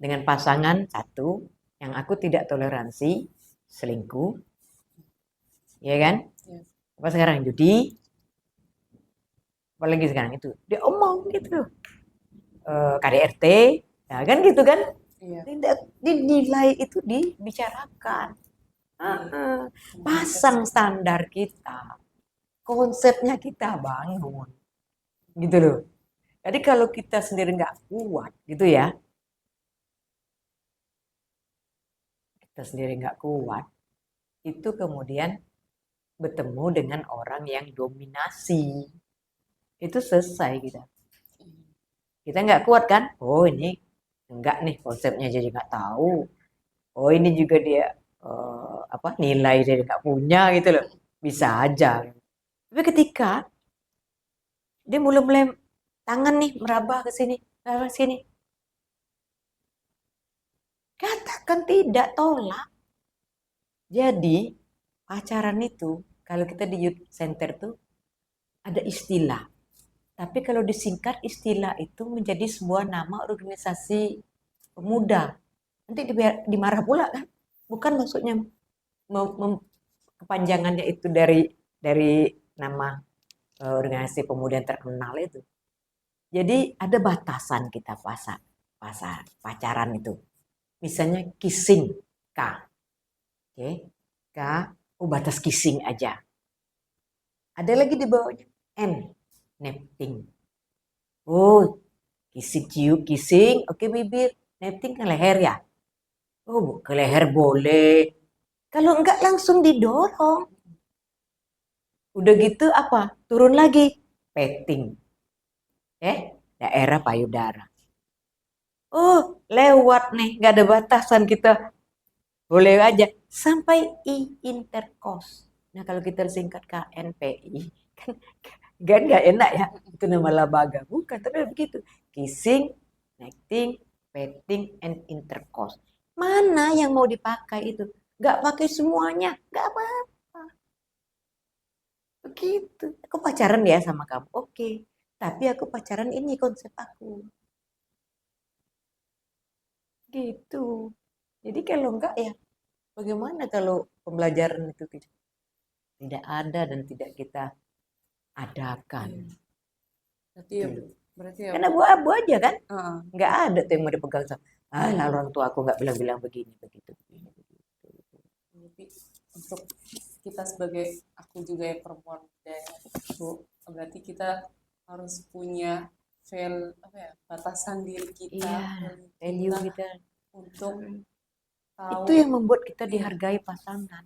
Dengan pasangan satu, yang aku tidak toleransi, selingkuh, ya kan? Ya. Apa sekarang judi, apalagi sekarang itu, dia omong gitu, KDRT, ya kan gitu kan? Iya. Tidak dinilai itu dibicarakan. Pasang standar kita, konsepnya kita bangun, gitu loh. Jadi kalau kita sendiri nggak kuat, gitu ya, kita sendiri nggak kuat, itu kemudian bertemu dengan orang yang dominasi, itu selesai kita. Kita nggak kuat kan? Oh ini enggak nih konsepnya jadi nggak tahu. Oh ini juga dia apa nilai dia nggak punya gitu loh. Bisa aja. Tapi ketika dia mulai tangan nih meraba ke sini, meraba ke sini, katakan tidak, tolak. Jadi pacaran itu kalau kita di youth center tuh ada istilah. Tapi kalau disingkat istilah itu menjadi sebuah nama organisasi pemuda. Nanti dimarah pula kan? Bukan maksudnya kepanjangannya itu dari nama organisasi pemuda yang terkenal itu. Jadi ada batasan kita pacaran itu. Misalnya kissing K. Oke. K. Oh batas kissing aja. Ada lagi di bawahnya N. Netting. Oh, kissing cium, kissing. Oke bibir. Netting ke leher ya. Oh, ke leher boleh. Kalau enggak langsung didorong. Udah gitu apa? Turun lagi. Petting. Daerah payudara. Oh, lewat nih. Nggak ada batasan kita. Boleh aja. Sampai intercourse. Nah, kalau kita singkat KNPI, kan nggak enak ya. Itu nama lembaga. Bukan, tapi begitu. Kissing, necting, petting, and intercourse. Mana yang mau dipakai itu? Nggak pakai semuanya. Nggak apa. Begitu. Aku pacaran ya sama kamu. Oke. Tapi aku pacaran ini konsep aku. Gitu. Jadi kalau enggak ya bagaimana kalau pembelajaran itu tidak ada dan tidak kita adakan. Iya. Berarti ya, Gitu. berarti ya. Kan abu-abu aja kan? Heeh. Nggak ada tuh yang mau dipegang sama. Orang tua aku nggak bilang-bilang begini, begitu, begini, begitu. Tapi untuk kita sebagai aku juga yang perempuan muda ya, Bu, berarti kita harus punya apa ya, batasan diri kita, Iya, value kita. untuk tahu. Itu yang membuat kita Iya. dihargai pasangan.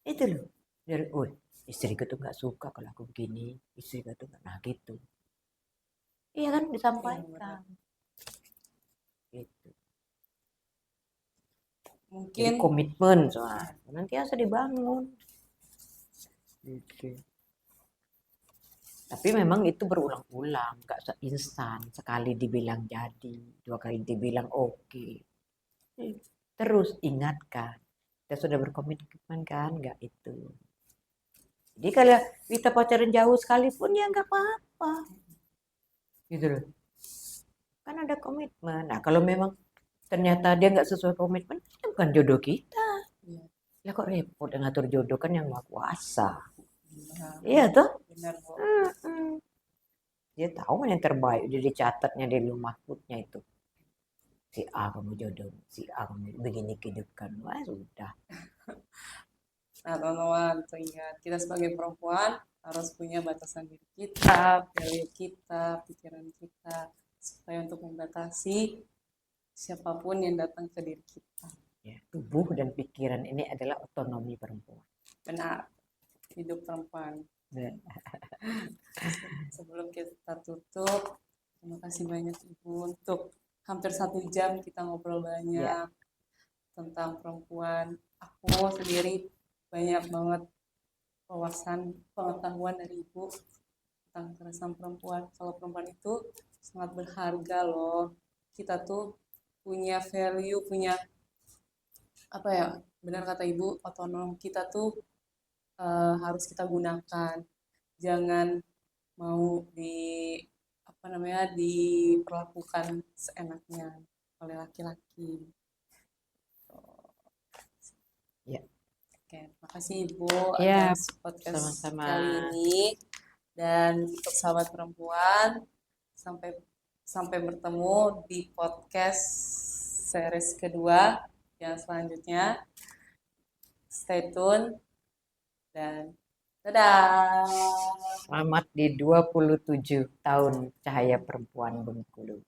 Itu loh. Dari, oh, istriku tuh nggak suka kalau aku begini, istriku tuh nggak, nah gitu. Iya kan Iya, disampaikan. Gitu. Jadi mungkin komitmen soal nanti harus dibangun. Gitu. Tapi memang itu berulang-ulang, nggak instan. Sekali dibilang jadi, dua kali dibilang oke. Terus ingatkan, kita sudah berkomitmen kan, nggak itu. Jadi kalau kita pacaran jauh sekalipun ya nggak apa-apa, gitu loh. Kan ada komitmen. Nah kalau memang ternyata dia nggak sesuai komitmen, itu bukan jodoh kita. Iya, Ya kok repot ngatur jodoh kan yang maha kuasa. benar, Iya tuh. benar Bu. Dia tahu kan yang terbaik, udah dicatatnya di rumah mahfudnya itu. Si A kamu jodoh, si A kamu begini kehidupan. Wah sudah. Nah, teman-teman, tuh ingat, kita sebagai perempuan harus punya batasan diri kita, value kita, pikiran kita, supaya untuk membatasi siapapun yang datang ke diri kita. Ya, tubuh dan pikiran ini adalah otonomi perempuan. Benar, hidup perempuan. Ya. Sebelum kita tutup, terima kasih banyak Ibu untuk hampir 1 jam kita ngobrol banyak Ya. tentang perempuan. Aku sendiri banyak banget wawasan pengetahuan dari Ibu tentang kekerasan perempuan. Kalau perempuan itu sangat berharga loh. Kita tuh punya value, punya apa ya? Benar kata Ibu, otonom kita tuh harus kita gunakan. Jangan mau apa namanya diperlakukan seenaknya oleh laki-laki. Ya. Oke, makasih Ibu Ya, atas podcast sama-sama. kali ini. Dan untuk sahabat perempuan, sampai sampai bertemu di podcast series kedua yang selanjutnya. Stay tune dan dadah. Selamat di 27 tahun Cahaya Perempuan Bengkulu.